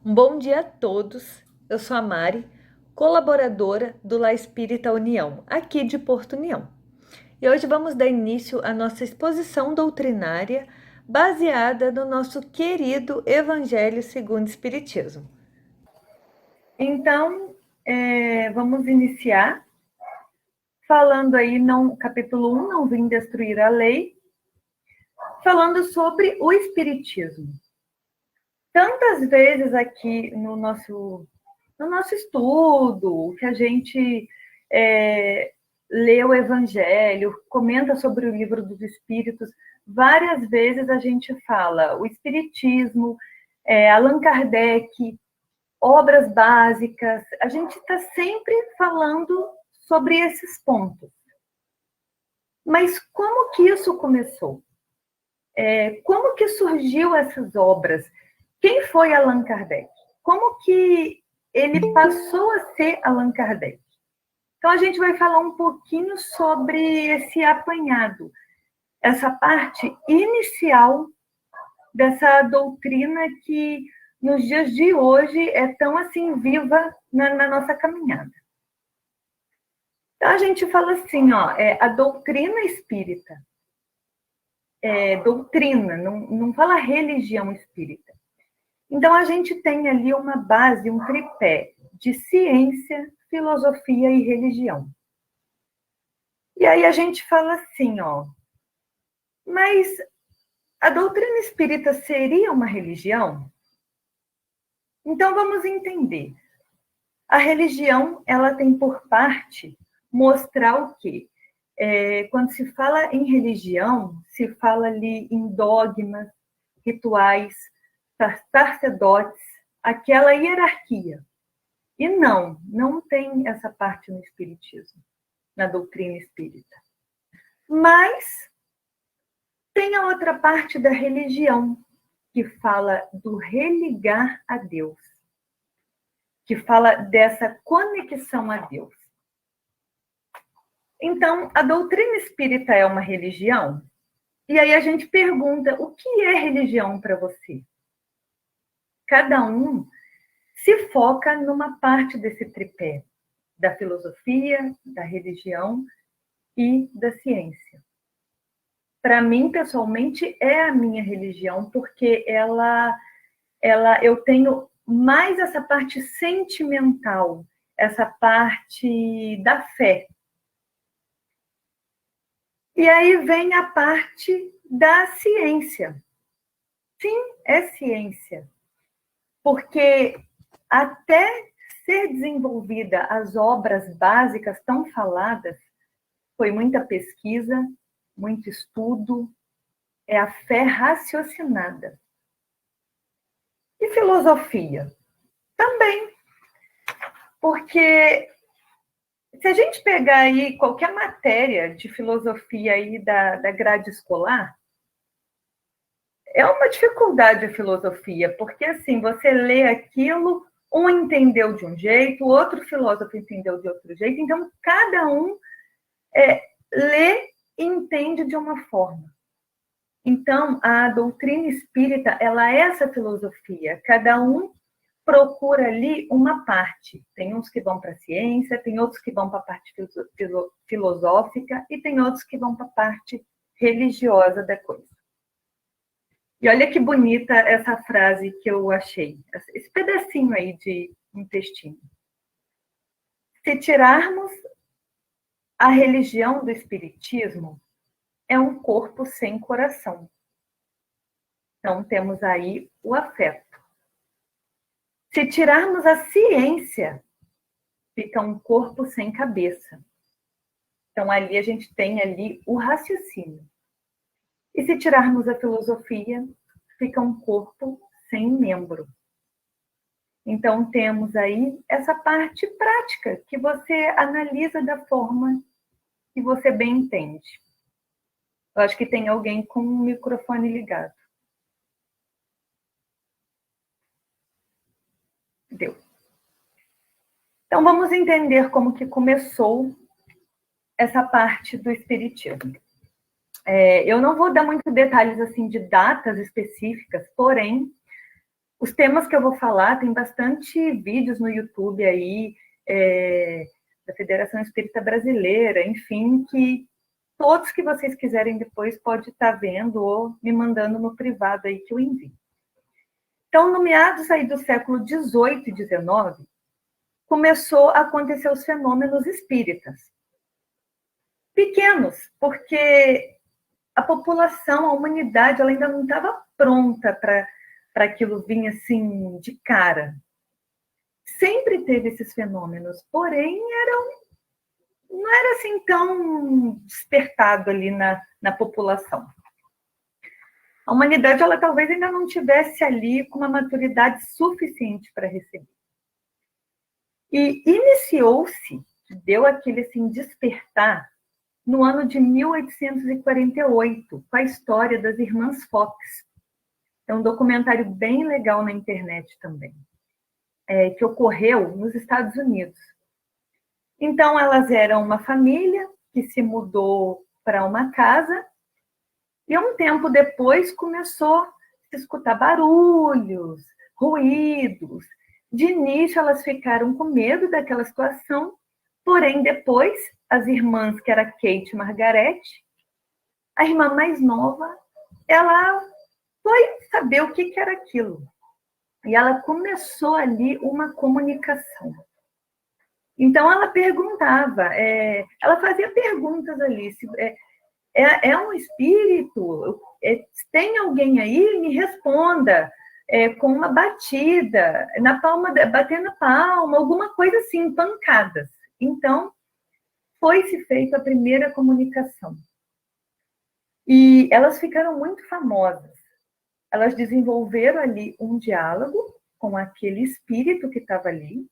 Um bom dia a todos. Eu sou a Mari, colaboradora do La Espírita União, aqui de Porto União. E hoje vamos dar início à nossa exposição doutrinária baseada no nosso querido Evangelho segundo o Espiritismo. Então, vamos iniciar falando aí, capítulo 1, Não Vim Destruir a Lei, falando sobre o Espiritismo. Tantas vezes aqui no nosso estudo, que a gente lê o Evangelho, comenta sobre o Livro dos Espíritos, várias vezes a gente fala o Espiritismo, Allan Kardec, obras básicas, a gente está sempre falando sobre esses pontos. Mas como que isso começou? Como que surgiu essas obras? Quem foi Allan Kardec? Como que ele passou a ser Allan Kardec? Então, a gente vai falar um pouquinho sobre esse apanhado, essa parte inicial dessa doutrina que, nos dias de hoje, é tão assim viva na nossa caminhada. Então, a gente fala assim, a doutrina espírita. Doutrina, não fala religião espírita. Então, a gente tem ali uma base, um tripé de ciência, filosofia e religião. E aí a gente fala assim, mas a doutrina espírita seria uma religião? Então, vamos entender. A religião, ela tem por parte mostrar o quê? Quando se fala em religião, se fala ali em dogmas, rituais, sacerdotes, aquela hierarquia. E não tem essa parte no espiritismo, na doutrina espírita. Mas tem a outra parte da religião, que fala do religar a Deus, que fala dessa conexão a Deus. Então, a doutrina espírita é uma religião? E aí a gente pergunta, o que é religião para você? Cada um se foca numa parte desse tripé, da filosofia, da religião e da ciência. Para mim, pessoalmente, é a minha religião, porque eu tenho mais essa parte sentimental, essa parte da fé. E aí vem a parte da ciência. Sim, é ciência. Porque até ser desenvolvida as obras básicas tão faladas, foi muita pesquisa, muito estudo, é a fé raciocinada. E filosofia? Também. Porque se a gente pegar aí qualquer matéria de filosofia aí da grade escolar, é uma dificuldade a filosofia, porque assim, você lê aquilo, um entendeu de um jeito, o outro filósofo entendeu de outro jeito, então cada um lê e entende de uma forma. Então, a doutrina espírita, ela é essa filosofia, cada um procura ali uma parte. Tem uns que vão para a ciência, tem outros que vão para a parte filosófica e tem outros que vão para a parte religiosa da coisa. E olha que bonita essa frase que eu achei, esse pedacinho aí de um textinho. Se tirarmos a religião do espiritismo, é um corpo sem coração. Então, temos aí o afeto. Se tirarmos a ciência, fica um corpo sem cabeça. Então, ali a gente tem ali o raciocínio. E se tirarmos a filosofia, fica um corpo sem membro. Então, temos aí essa parte prática, que você analisa da forma que você bem entende. Eu acho que tem alguém com o microfone ligado. Deu. Então, vamos entender como que começou essa parte do espiritismo. Eu não vou dar muitos detalhes assim de datas específicas, porém, Os temas que eu vou falar, tem bastante vídeos no YouTube aí, da Federação Espírita Brasileira, enfim, que todos que vocês quiserem depois pode estar vendo ou me mandando no privado aí que eu envio. Então, no meados aí do século XVIII e XIX, começou a acontecer os fenômenos espíritas. Pequenos, porque a população, a humanidade, ela ainda não estava pronta para aquilo vir assim de cara. Sempre teve esses fenômenos, porém não era assim tão despertado ali na população. A humanidade, ela talvez ainda não tivesse ali com uma maturidade suficiente para receber. E iniciou-se, deu aquele assim despertar no ano de 1848, com a história das Irmãs Fox. É um documentário bem legal na internet também, que ocorreu nos Estados Unidos. Então, elas eram uma família que se mudou para uma casa e, um tempo depois, começou a se escutar barulhos, ruídos. De início, elas ficaram com medo daquela situação, porém, depois, as irmãs, que era Kate e Margaret, a irmã mais nova, ela foi saber o que era aquilo. E ela começou ali uma comunicação. Então, ela perguntava, ela fazia perguntas ali. É um espírito? Tem alguém aí? Me responda. Com uma batida, na palma, batendo a palma, alguma coisa assim, pancadas. Então, foi-se feita a primeira comunicação. E elas ficaram muito famosas. Elas desenvolveram ali um diálogo com aquele espírito que estava ali.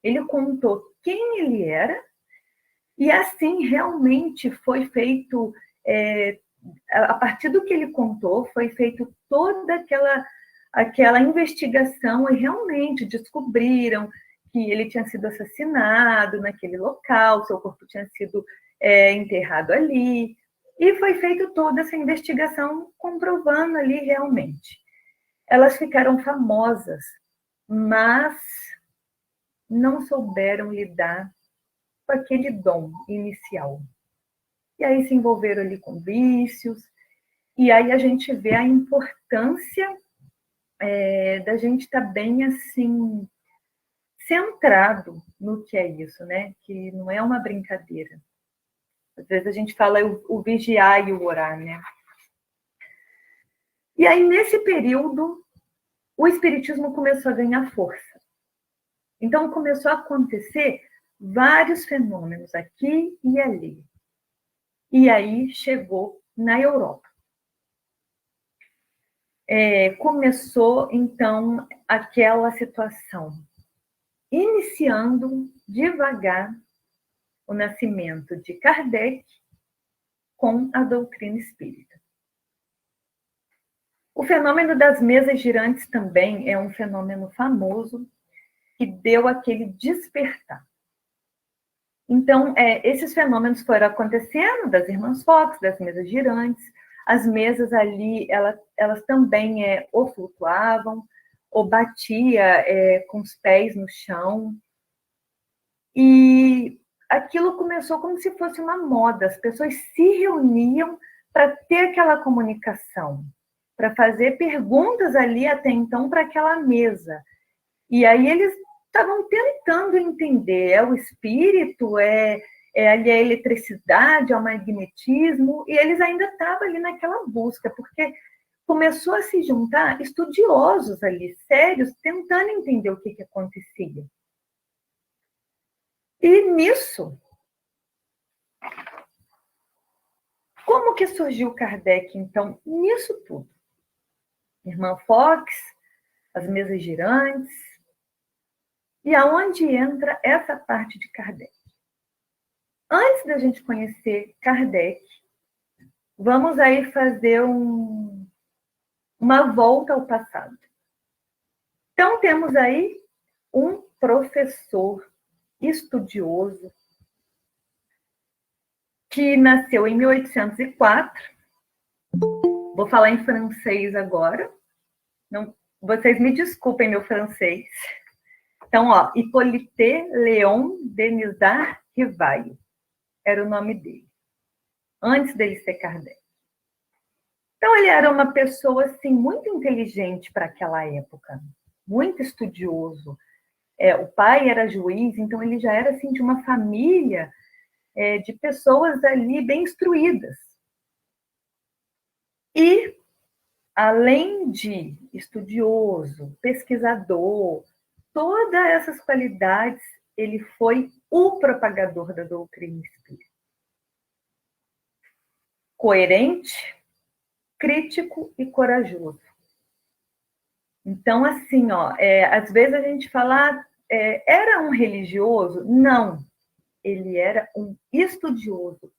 Ele contou quem ele era, e assim realmente foi feito, a partir do que ele contou, foi feito toda aquela investigação, e realmente descobriram que ele tinha sido assassinado naquele local, seu corpo tinha sido enterrado ali, e foi feita toda essa investigação comprovando ali realmente. Elas ficaram famosas, mas não souberam lidar com aquele dom inicial. E aí se envolveram ali com vícios, e aí a gente vê a importância da gente estar bem assim, centrado no que é isso, né? Que não é uma brincadeira. Às vezes a gente fala o vigiar e o orar, né? E aí, nesse período, o espiritismo começou a ganhar força. Então, começou a acontecer vários fenômenos aqui e ali. E aí chegou na Europa. Começou, então, aquela situação, iniciando devagar o nascimento de Kardec com a doutrina espírita. O fenômeno das mesas girantes também é um fenômeno famoso que deu aquele despertar. Então, esses fenômenos foram acontecendo, das Irmãs Fox, das mesas girantes. As mesas ali, elas também ou flutuavam, ou batia com os pés no chão. E aquilo começou como se fosse uma moda. As pessoas se reuniam para ter aquela comunicação, para fazer perguntas ali até então para aquela mesa. E aí eles estavam tentando entender, é o espírito, ali a eletricidade, é o magnetismo, e eles ainda estavam ali naquela busca, porque começou a se juntar estudiosos ali, sérios, tentando entender o que acontecia. E nisso, como que surgiu Kardec, então, nisso tudo? Irmã Fox, as mesas girantes, e aonde entra essa parte de Kardec? Antes da gente conhecer Kardec, vamos aí fazer uma volta ao passado. Então, temos aí um professor estudioso que nasceu em 1804. Vou falar em francês agora. Não, vocês me desculpem meu francês. Então, ó, Hippolyte Léon Denisard Rivail era o nome dele, antes dele ser Kardec. Então, ele era uma pessoa assim, muito inteligente para aquela época, muito estudioso. O pai era juiz, então ele já era assim, de uma família de pessoas ali bem instruídas. E, além de estudioso, pesquisador, todas essas qualidades, ele foi o propagador da doutrina espírita. Coerente, crítico e corajoso. Então, assim, ó, às vezes a gente fala, era um religioso? Não, ele era um estudioso,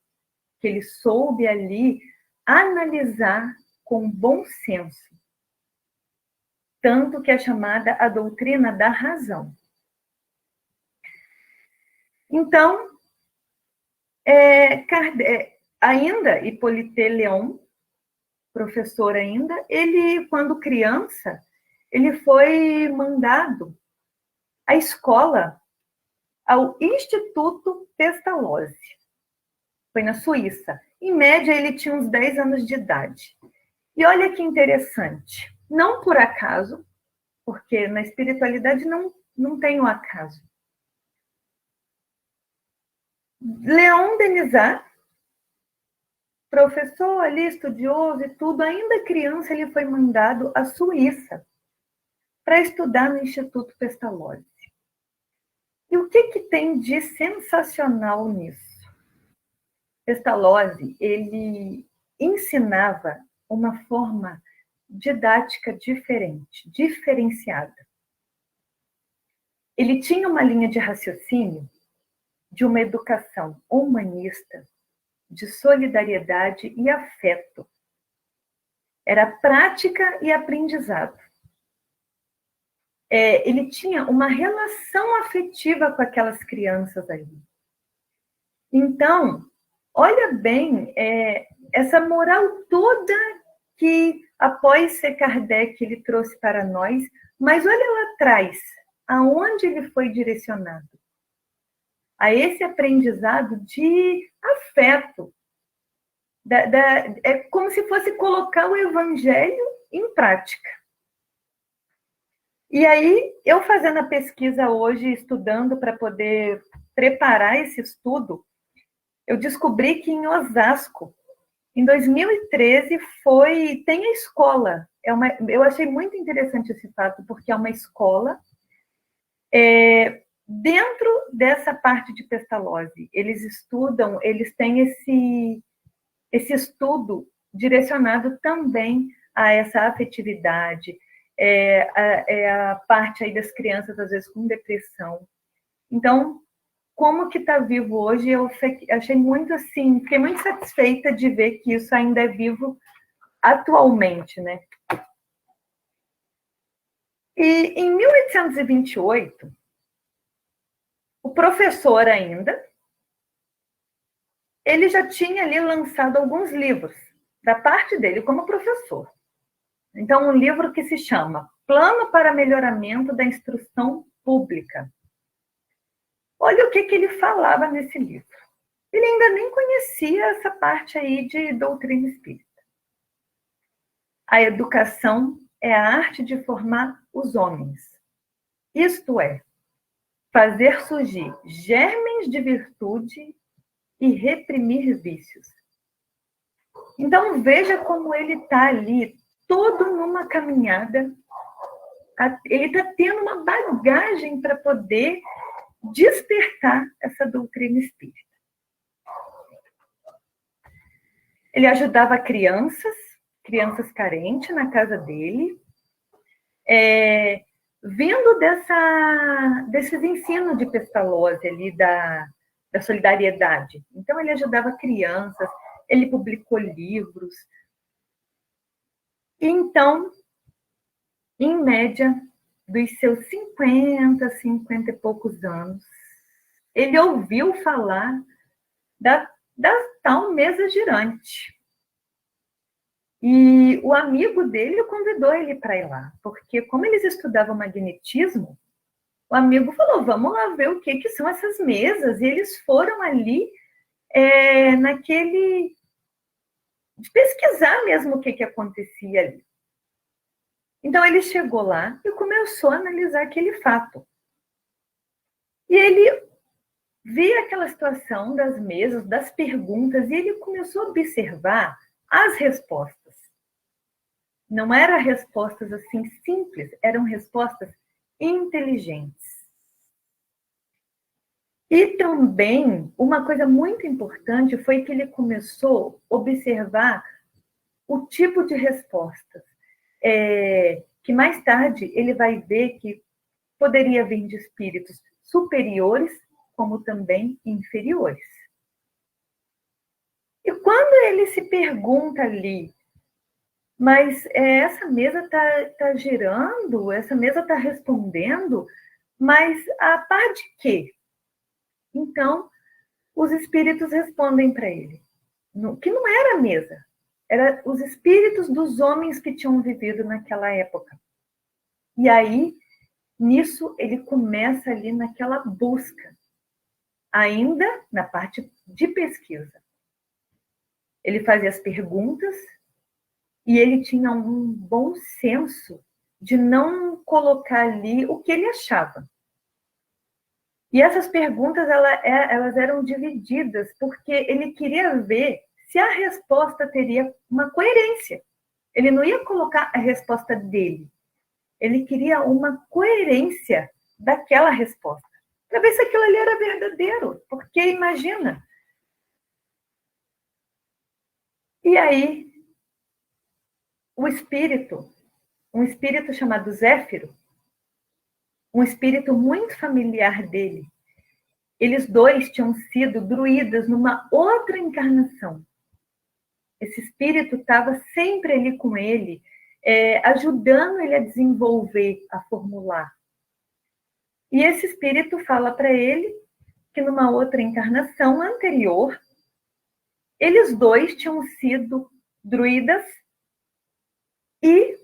que ele soube ali analisar com bom senso, tanto que é chamada a doutrina da razão. Então, ainda Hippolyte Léon, professor ainda, ele, quando criança, ele foi mandado à escola, ao Instituto Pestalozzi. Foi na Suíça. Em média, ele tinha uns 10 anos de idade. E olha que interessante. Não por acaso, porque na espiritualidade não tem o acaso. Léon Denisard, professor ali, estudioso e tudo, ainda criança, ele foi mandado à Suíça para estudar no Instituto Pestalozzi. E o que tem de sensacional nisso? Pestalozzi, ele ensinava uma forma didática diferente, diferenciada. Ele tinha uma linha de raciocínio de uma educação humanista, de solidariedade e afeto. Era prática e aprendizado. Ele tinha uma relação afetiva com aquelas crianças ali. Então, olha bem, essa moral toda que, após ser Kardec, ele trouxe para nós, mas olha lá atrás, aonde ele foi direcionado? A esse aprendizado de afeto. É como se fosse colocar o evangelho em prática. E aí, eu fazendo a pesquisa hoje, estudando para poder preparar esse estudo, eu descobri que em Osasco, em 2013, tem a escola. Eu achei muito interessante esse fato, porque é uma escola dentro dessa parte de Pestalozzi. Eles estudam, eles têm esse estudo direcionado também a essa afetividade, a parte aí das crianças, às vezes, com depressão. Então, como que está vivo hoje, eu achei muito assim, fiquei muito satisfeita de ver que isso ainda é vivo atualmente, né? E em 1828, o professor ainda, ele já tinha ali lançado alguns livros, da parte dele como professor. Então, um livro que se chama Plano para Melhoramento da Instrução Pública. Olha o que ele falava nesse livro. Ele ainda nem conhecia essa parte aí de doutrina espírita. A educação é a arte de formar os homens. Isto é, fazer surgir germens de virtude e reprimir vícios. Então, veja como ele está ali, todo numa caminhada. Ele está tendo uma bagagem para poder despertar essa doutrina espírita. Ele ajudava crianças carentes na casa dele, vindo desses ensinos de Pestalozzi ali, da solidariedade. Então, ele ajudava crianças, ele publicou livros. Então, em média, dos seus 50 e poucos anos, ele ouviu falar da tal mesa girante. E o amigo dele convidou ele para ir lá, porque como eles estudavam magnetismo, o amigo falou, vamos lá ver o que são essas mesas. E eles foram ali de pesquisar mesmo o que acontecia ali. Então ele chegou lá e começou a analisar aquele fato. E ele via aquela situação das mesas, das perguntas, e ele começou a observar as respostas. Não eram respostas assim simples, eram respostas inteligentes. E também, uma coisa muito importante foi que ele começou a observar o tipo de respostas, que mais tarde ele vai ver que poderia vir de espíritos superiores, como também inferiores. E quando ele se pergunta ali, mas essa mesa está girando, essa mesa está respondendo, mas a par de quê? Então, os espíritos respondem para ele, que não era a mesa, eram os espíritos dos homens que tinham vivido naquela época. E aí, nisso, ele começa ali naquela busca, ainda na parte de pesquisa. Ele fazia as perguntas e ele tinha um bom senso de não colocar ali o que ele achava. E essas perguntas elas eram divididas porque ele queria ver se a resposta teria uma coerência. Ele não ia colocar a resposta dele. Ele queria uma coerência daquela resposta, para ver se aquilo ali era verdadeiro. Porque imagina. E aí, um espírito chamado Zéfiro, um espírito muito familiar dele, eles dois tinham sido druidas numa outra encarnação. Esse espírito estava sempre ali com ele, ajudando ele a desenvolver, a formular. E esse espírito fala para ele que numa outra encarnação anterior, eles dois tinham sido druidas e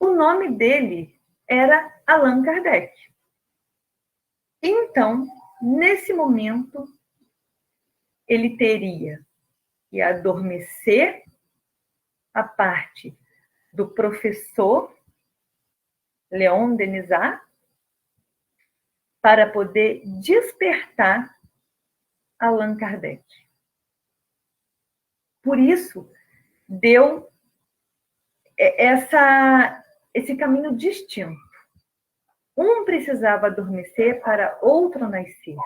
o nome dele era Allan Kardec. Então, nesse momento, ele teria que adormecer a parte do professor Leon Denisard para poder despertar Allan Kardec. Por isso, deu esse caminho distinto. Um precisava adormecer para outro nascer,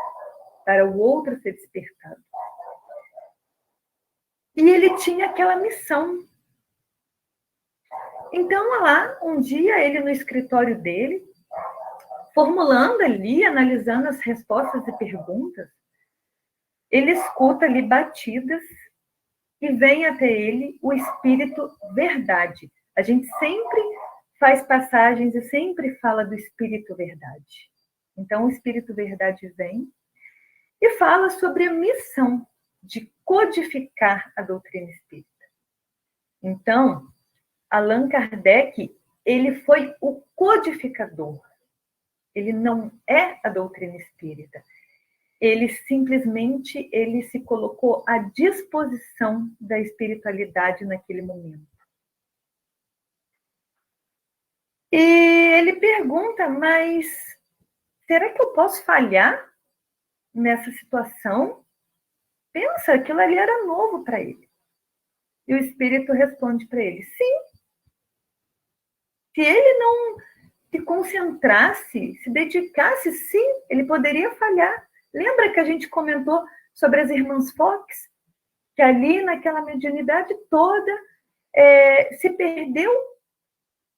para o outro ser despertado. E ele tinha aquela missão. Então, lá, um dia, ele no escritório dele, formulando ali, analisando as respostas e perguntas, ele escuta ali batidas e vem até ele o Espírito Verdade. A gente sempre faz passagens e sempre fala do Espírito Verdade. Então, o Espírito Verdade vem e fala sobre a missão de codificar a doutrina espírita. Então, Allan Kardec, ele foi o codificador. Ele não é a doutrina espírita. Ele simplesmente se colocou à disposição da espiritualidade naquele momento. E ele pergunta, mas será que eu posso falhar nessa situação? Pensa, aquilo ali era novo para ele. E o espírito responde para ele, sim. Se ele não se concentrasse, se dedicasse, sim, ele poderia falhar. Lembra que a gente comentou sobre as irmãs Fox? Que ali, naquela mediunidade toda, se perdeu.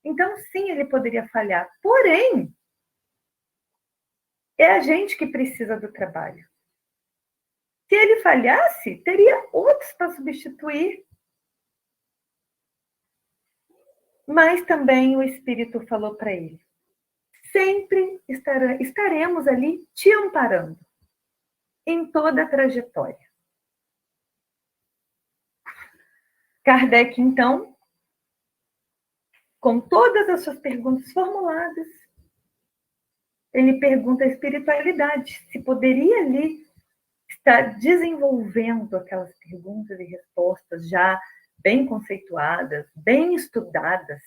Então, sim, ele poderia falhar. Porém, é a gente que precisa do trabalho. Se ele falhasse, teria outros para substituir. Mas também o Espírito falou para ele, sempre estaremos ali te amparando em toda a trajetória. Kardec, então, com todas as suas perguntas formuladas, ele pergunta à espiritualidade se poderia ali estar desenvolvendo aquelas perguntas e respostas já bem conceituadas, bem estudadas.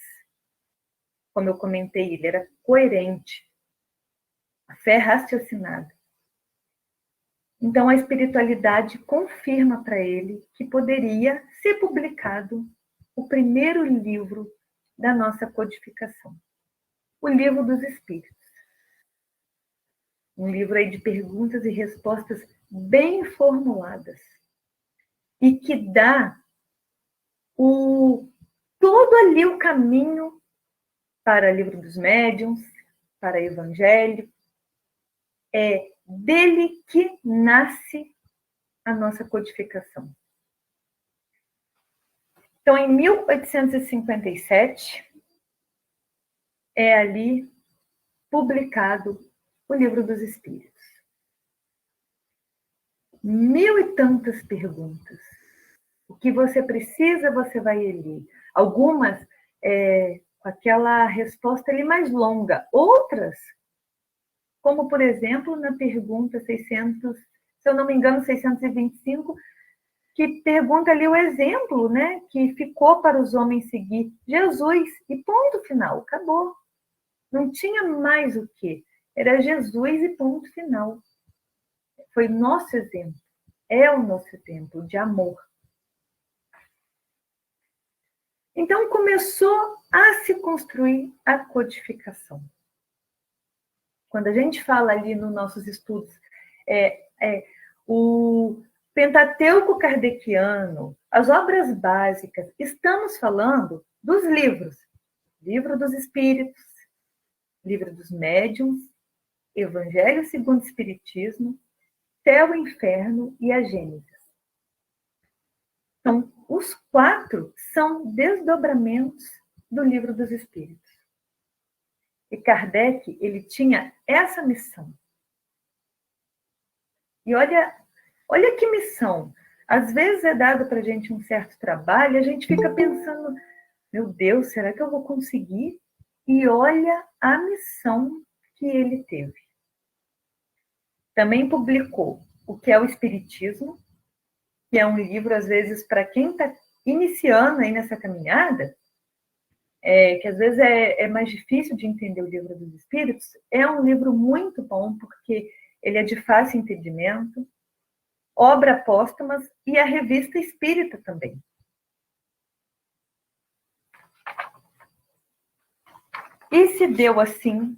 Como eu comentei, ele era coerente, a fé raciocinada. Então, a espiritualidade confirma para ele que poderia ser publicado o primeiro livro da nossa codificação, o Livro dos Espíritos. Um livro aí de perguntas e respostas bem formuladas e que dá todo ali o caminho para o Livro dos Médiuns, para o Evangelho. É dele que nasce a nossa codificação. Então, em 1857, é ali publicado o Livro dos Espíritos. 1000 e tantas perguntas. O que você precisa, você vai ler. Algumas com aquela resposta ali mais longa. Outras, como, por exemplo, na pergunta 600, se eu não me engano, 625, que pergunta ali o exemplo, né, que ficou para os homens seguir Jesus, e ponto final, acabou. Não tinha mais o quê? Era Jesus e ponto final. Foi nosso exemplo, é o nosso exemplo de amor. Então começou a se construir a codificação. Quando a gente fala ali nos nossos estudos, o Pentateuco Kardeciano, as obras básicas, estamos falando dos livros. Livro dos Espíritos, Livro dos Médiuns, Evangelho segundo o Espiritismo, Céu e Inferno e a Gênesis. Então, os 4 são desdobramentos do Livro dos Espíritos. E Kardec, ele tinha essa missão. E olha que missão. Às vezes é dado para a gente um certo trabalho, e a gente fica pensando, meu Deus, será que eu vou conseguir? E olha a missão que ele teve. Também publicou o que é o Espiritismo, que é um livro, às vezes, para quem está iniciando aí nessa caminhada, que às vezes é mais difícil de entender o Livro dos Espíritos, é um livro muito bom, porque ele é de fácil entendimento, obra póstumas e a Revista Espírita também. E se deu, assim,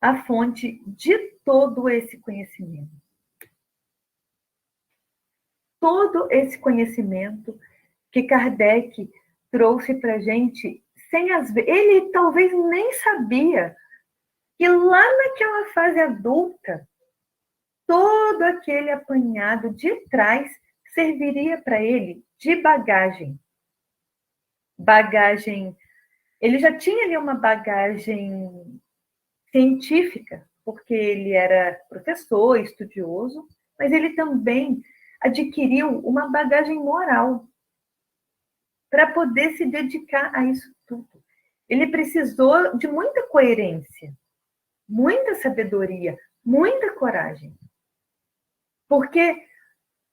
a fonte de todo esse conhecimento. Todo esse conhecimento que Kardec trouxe para a gente, ele talvez nem sabia que lá naquela fase adulta, todo aquele apanhado de trás serviria para ele de bagagem. Ele já tinha ali uma bagagem científica, porque ele era professor, estudioso, mas ele também adquiriu uma bagagem moral para poder se dedicar a isso tudo. Ele precisou de muita coerência, muita sabedoria, muita coragem. Porque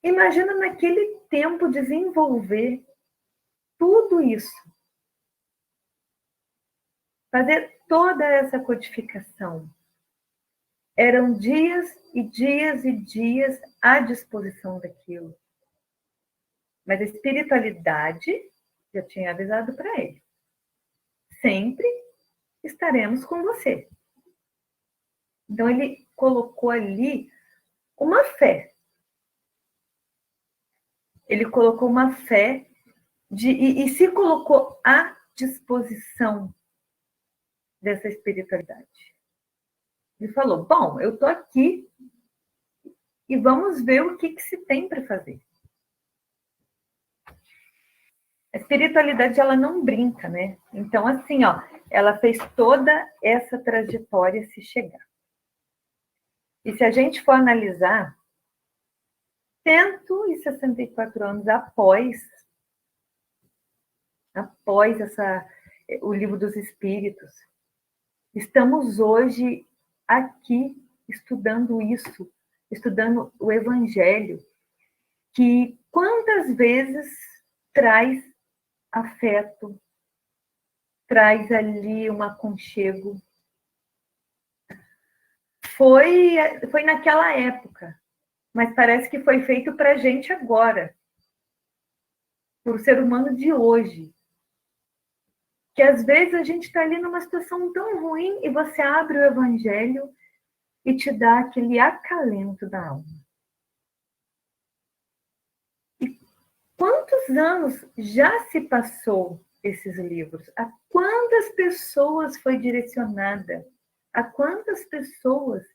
imagina naquele tempo desenvolver tudo isso. Fazer toda essa codificação. Eram dias e dias e dias à disposição daquilo. Mas a espiritualidade já tinha avisado para ele. Sempre estaremos com você. Então, ele colocou ali uma fé. Ele colocou uma fé e se colocou à disposição dessa espiritualidade. Ele falou, bom, eu estou aqui e vamos ver o que se tem para fazer. A espiritualidade, ela não brinca, né? Então, assim, ela fez toda essa trajetória se chegar. E se a gente for analisar, 164 anos após o Livro dos Espíritos. Estamos hoje aqui estudando isso, estudando o Evangelho, que quantas vezes traz afeto, traz ali um aconchego. Foi naquela época, mas parece que foi feito para a gente agora, para o ser humano de hoje. Que às vezes a gente está ali numa situação tão ruim e você abre o Evangelho e te dá aquele acalento da alma. E quantos anos já se passou esses livros? A quantas pessoas foi direcionada? A quantas pessoas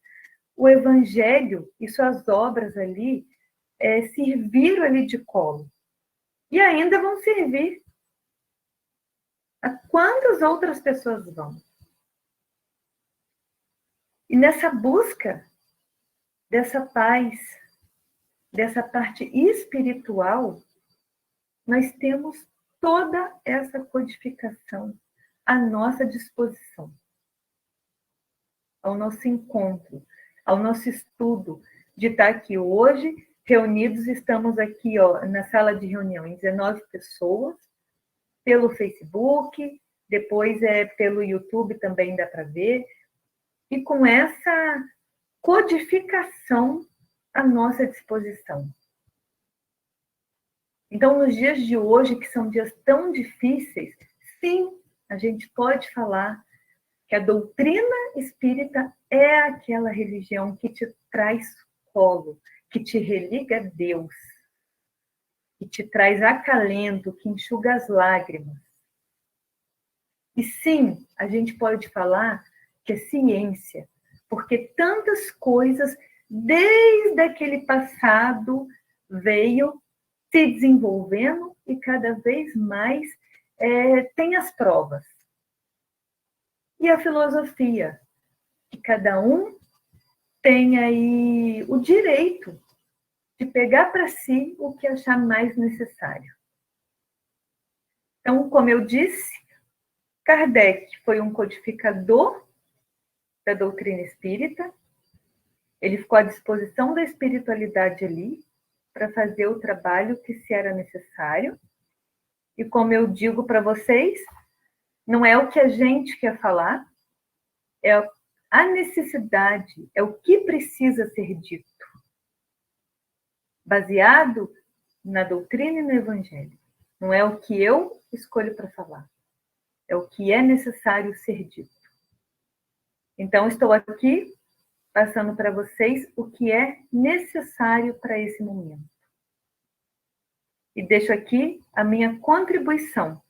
o Evangelho e suas obras ali serviram ali de colo? E ainda vão servir. A quantas outras pessoas vão? E nessa busca dessa paz, dessa parte espiritual, nós temos toda essa codificação à nossa disposição, ao nosso encontro, ao nosso estudo, de estar aqui hoje, reunidos, estamos aqui na sala de reunião, em 19 pessoas, pelo Facebook, depois pelo YouTube também dá para ver, e com essa codificação à nossa disposição. Então, nos dias de hoje, que são dias tão difíceis, sim, a gente pode falar que a doutrina espírita é aquela religião que te traz colo, que te religa a Deus, que te traz acalento, que enxuga as lágrimas. E sim, a gente pode falar que é ciência, porque tantas coisas, desde aquele passado, veio se desenvolvendo e cada vez mais tem as provas. E a filosofia, que cada um tem aí o direito de pegar para si o que achar mais necessário. Então, como eu disse, Kardec foi um codificador da doutrina espírita, ele ficou à disposição da espiritualidade ali para fazer o trabalho que se era necessário. E como eu digo para vocês, não é o que a gente quer falar, é a necessidade, é o que precisa ser dito, baseado na doutrina e no Evangelho. Não é o que eu escolho para falar, é o que é necessário ser dito. Então, estou aqui passando para vocês o que é necessário para esse momento. E deixo aqui a minha contribuição